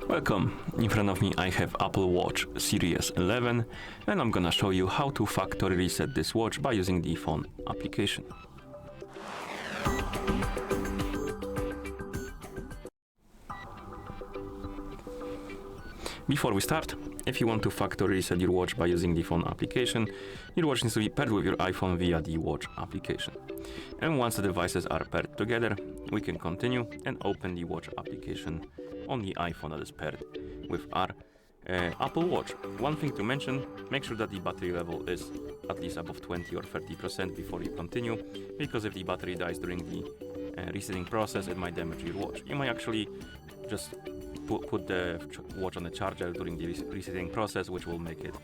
Welcome. In front of me I have Apple Watch Series 11 and I'm gonna show you how to factory reset this watch by using the iPhone application. Before we start, if you want to factory reset your watch by using the phone application, your watch needs to be paired with your iPhone via the watch application. And once the devices are paired together, we can continue and open the watch application on the iPhone that is paired with our Apple Watch. One thing to mention, make sure that the battery level is at least above 20 or 30% before you continue, because if the battery dies during the resetting process, it might damage your watch. You might actually just put the watch on the charger during the resetting process, which will make it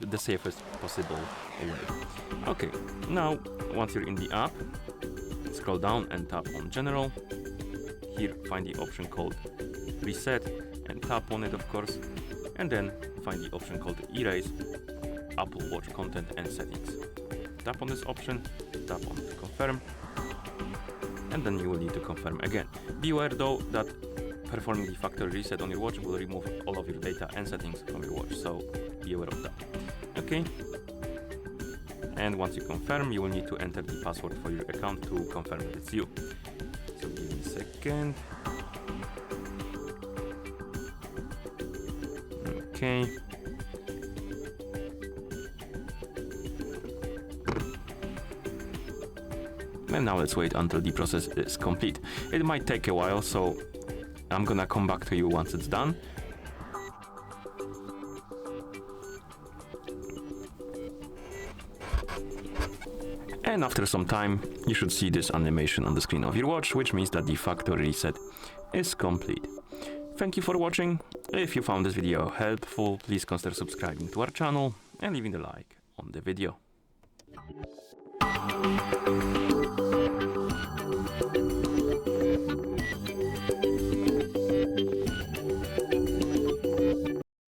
the safest possible way. Okay, now once you're in the app, scroll down and tap on General. Here find the option called Reset and tap on it, of course, and then find the option called Erase Apple Watch content and settings. Tap on this option, tap on Confirm, and then you will need to confirm again. Beware though that performing the factory reset on your watch will remove all of your data and settings from your watch, so be aware of that. Okay, and once you confirm, you will need to enter the password for your account to confirm that it's you. So give me a second. Okay. And now let's wait until the process is complete. It might take a while, so I'm gonna come back to you once it's done. And after some time, you should see this animation on the screen of your watch, which means that the factory reset is complete. Thank you for watching. If you found this video helpful, please consider subscribing to our channel and leaving a like on the video.